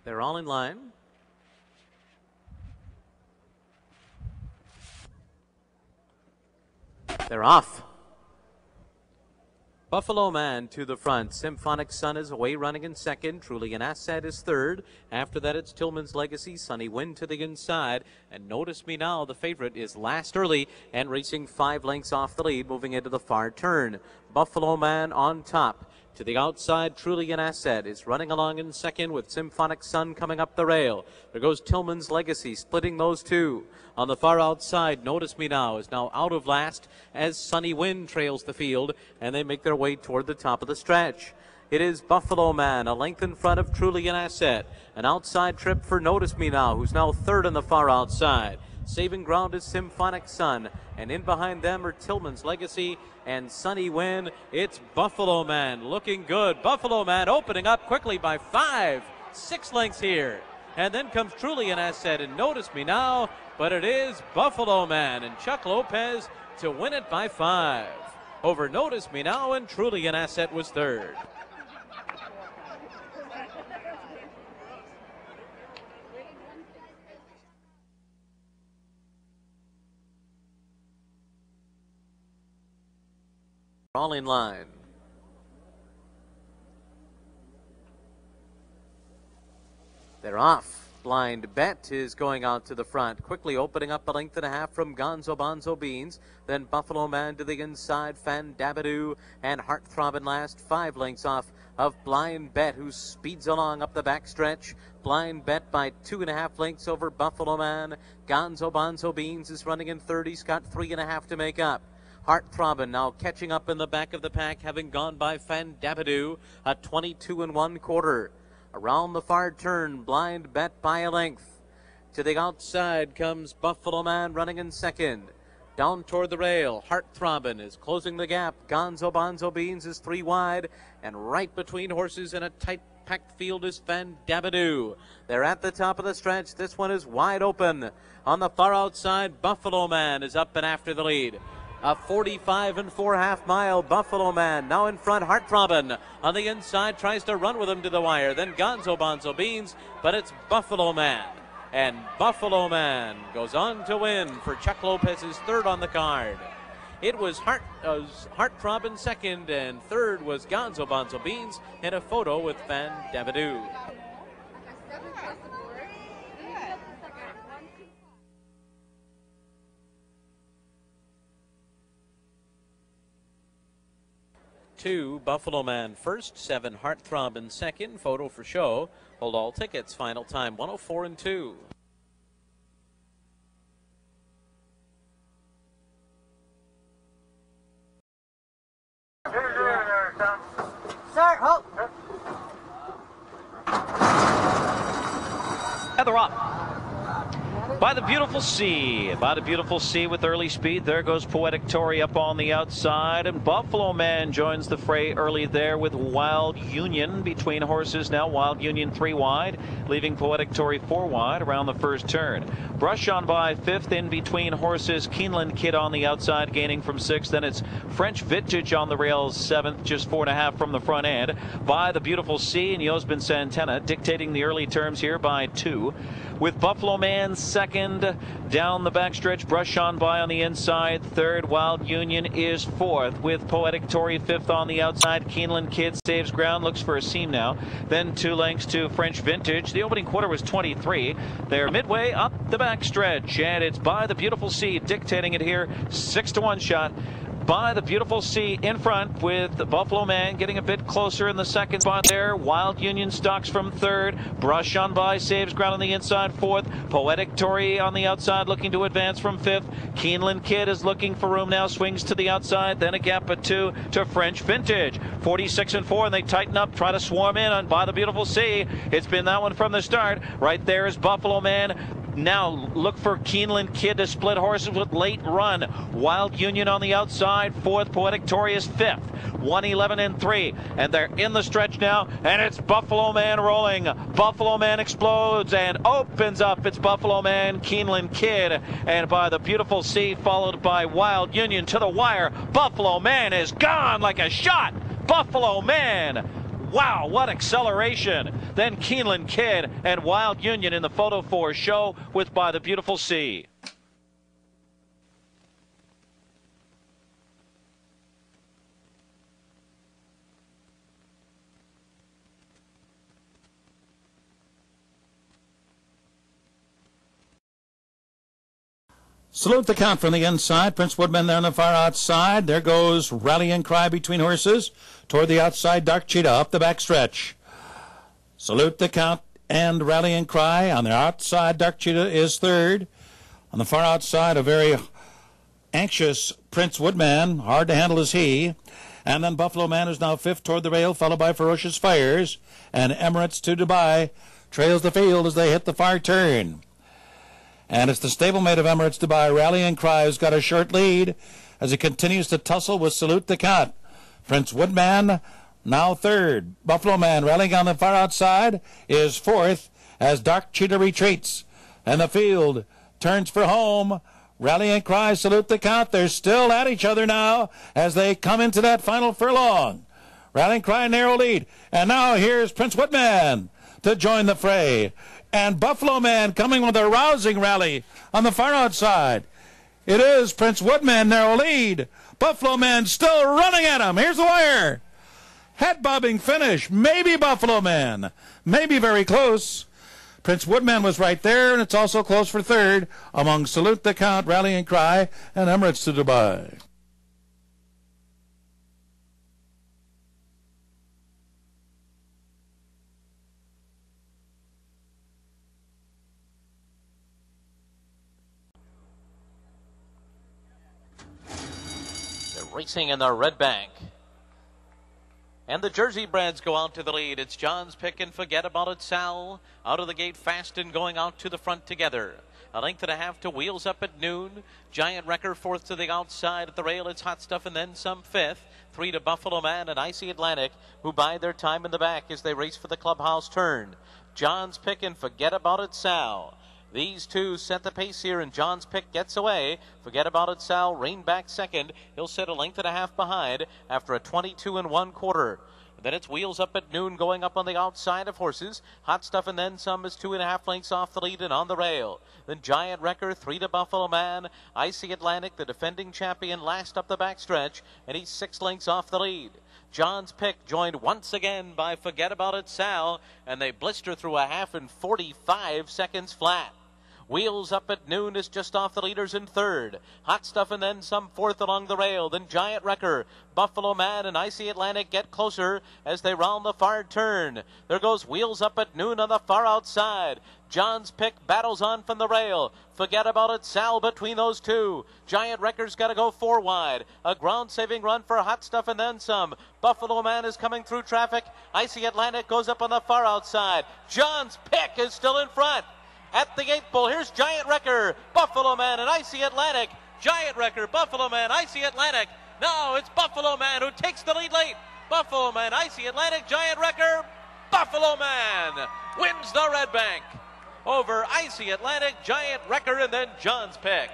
They're all in line. They're off. Buffalo Man to the front. Symphonic Sun is away running in second. Truly an Asset is third. After that, it's Tillman's Legacy. Sunny Wind to the inside. And Notice Me Now, the favorite, is last early and racing 5 lengths off the lead, moving into the far turn. Buffalo Man on top. To the outside, Truly an Asset is running along in second with Symphonic Sun coming up the rail. There goes Tillman's Legacy, splitting those two. On the far outside, Notice Me Now is now out of last as Sunny Wind trails the field, and they make their way toward the top of the stretch. It is Buffalo Man, a length in front of Truly an Asset. An outside trip for Notice Me Now, who's now third on the far outside. Saving ground is Symphonic Sun, and in behind them are Tillman's Legacy and Sunny Wind. It's Buffalo Man looking good. Buffalo Man opening up quickly by 5-6 lengths here. And then comes Truly an Asset and Notice Me Now, but it is Buffalo Man and Chuck Lopez to win it by 5. Over Notice Me Now, and Truly an Asset was third. All in line. They're off. Blind Bet is going out to the front, quickly opening up a length and a half from Gonzo Bonzo Beans. Then Buffalo Man to the inside, Fandabadoo and Heartthrobbin' last, 5 lengths off of Blind Bet, who speeds along up the backstretch. Blind Bet by 2.5 lengths over Buffalo Man. Gonzo Bonzo Beans is running in third. He's got 3.5 to make up. Heartthrobbin' now catching up in the back of the pack, having gone by Fandabadoo, a 22 1/4. Around the far turn, Blind Bet by a length. To the outside comes Buffalo Man running in second. Down toward the rail, Heartthrobbin' is closing the gap. Gonzo Bonzo Beans is 3 wide, and right between horses in a tight packed field is Fandabadoo. They're at the top of the stretch. This one is wide open. On the far outside, Buffalo Man is up and after the lead. A 45 4.5 mile Buffalo Man now in front. Heartthrobbin' on the inside tries to run with him to the wire. Then Gonzo Bonzo Beans, but it's Buffalo Man. And Buffalo Man goes on to win for Chuck Lopez's third on the card. It was Heartthrobbin' second, and third was Gonzo Bonzo Beans in a photo with Fandabadoo. Two, Buffalo Man first, 7 Heartthrobbin' second. Photo for show. Hold all tickets. Final time 104 2. Sir, hold. Heather up. By the Beautiful Sea. By the Beautiful Sea with early speed. There goes Poetic Tory up on the outside. And Buffalo Man joins the fray early there with Wild Union between horses now. Wild Union 3 wide, leaving Poetic Tory 4 wide around the first turn. Brush on by 5th in between horses. Keeneland Kid on the outside, gaining from 6th. Then it's French Vintage on the rails 7th, just 4.5 from the front end. By the Beautiful Sea and Yosbin Santana dictating the early terms here by 2. With Buffalo Man second down the backstretch. Brush on by on the inside. Third, Wild Union is 4th with Poetic Tory 5th on the outside. Keeneland Kid saves ground, looks for a seam now. Then 2 lengths to French Vintage. The opening quarter was 23. They're midway up the backstretch, and it's By the Beautiful Sea dictating it here. 6-1 shot. By the Beautiful Sea in front with the Buffalo Man getting a bit closer in the second spot there. Wild Union stalks from third. Brush on by saves ground on the inside 4th. Poetic Tory on the outside looking to advance from 5th. Keeneland Kid is looking for room now, swings to the outside, then a gap of 2 to French Vintage. 46 4, and they tighten up, try to swarm in on By the Beautiful Sea. It's been that one from the start. Right there is Buffalo Man. Now look for Keeneland Kid to split horses with late run. Wild Union on the outside, 4th. Poetic Tory is 5th. 111 3, and they're in the stretch now, and it's Buffalo Man rolling. Buffalo Man explodes and opens up. It's Buffalo Man, Keeneland Kid, and By the Beautiful Sea, followed by Wild Union to the wire. Buffalo Man is gone like a shot. Buffalo Man Wow, what acceleration. Then Keeneland Kid and Wild Union in the photo 4 show with By the Beautiful Sea. Salute the count from the inside. Prince Woodman there on the far outside. There goes Rallying Cry between horses. Toward the outside, Dark Cheetah up the back stretch. Salute the count and Rallying Cry. On the outside, Dark Cheetah is third. On the far outside, a very anxious Prince Woodman. Hard to handle is he. And then Buffalo Man is now fifth toward the rail, followed by Ferocious Fires. And Emirates to Dubai trails the field as they hit the far turn. And it's the stablemate of Emirates Dubai, Rallying Cry, who's got a short lead as he continues to tussle with Salute the Cat. Prince Woodman now third. Buffalo Man rallying on the far outside is fourth as Dark Cheetah retreats. And the field turns for home. Rallying Cry, Salute the Cat. They're still at each other now as they come into that final furlong. Rallying Cry, narrow lead. And now here's Prince Woodman to join the fray. And Buffalo Man coming with a rousing rally on the far outside. It is Prince Woodman, narrow lead. Buffalo Man still running at him. Here's the wire. Head bobbing finish. Maybe Buffalo Man. Maybe very close. Prince Woodman was right there, and it's also close for third among Salute the Count, Rallying Cry, and Emirates to Dubai. Racing in the red bank. And the Jersey breds go out to the lead. It's John's Pick and Forget About It Sal. Out of the gate fast and going out to the front together. A length and a half to Wheels Up at Noon. Giant Wrecker fourth to the outside. At the rail, it's Hot Stuff and then some fifth. Three to Buffalo Man and Icy Atlantic, who bide their time in the back as they race for the clubhouse turn. John's Pick and Forget About It Sal. These two set the pace here, and John's Pick gets away. Forget About It Sal, rein back second. He'll set a length and a half behind after a 22 1/4. Then it's Wheels Up at Noon going up on the outside of horses. Hot Stuff and then some is 2.5 lengths off the lead and on the rail. Then Giant Wrecker, three to Buffalo Man. Icy Atlantic, the defending champion, last up the backstretch, and he's 6 lengths off the lead. John's Pick joined once again by Forget About It Sal, and they blister through a half in 45 seconds flat. Wheels Up at Noon is just off the leaders in third. Hot Stuff and then some fourth along the rail. Then Giant Wrecker, Buffalo Man, and Icy Atlantic get closer as they round the far turn. There goes Wheels Up at Noon on the far outside. John's Pick battles on from the rail. Forget About It Sal between those two. Giant Wrecker's got to go 4 wide. A ground-saving run for Hot Stuff and then some. Buffalo Man is coming through traffic. Icy Atlantic goes up on the far outside. John's Pick is still in front. At the gate pole, here's Giant Wrecker, Buffalo Man, and Icy Atlantic. Giant Wrecker, Buffalo Man, Icy Atlantic. Now it's Buffalo Man who takes the lead late. Buffalo Man, Icy Atlantic, Giant Wrecker. Buffalo Man wins the red bank over Icy Atlantic, Giant Wrecker, and then John's Pick.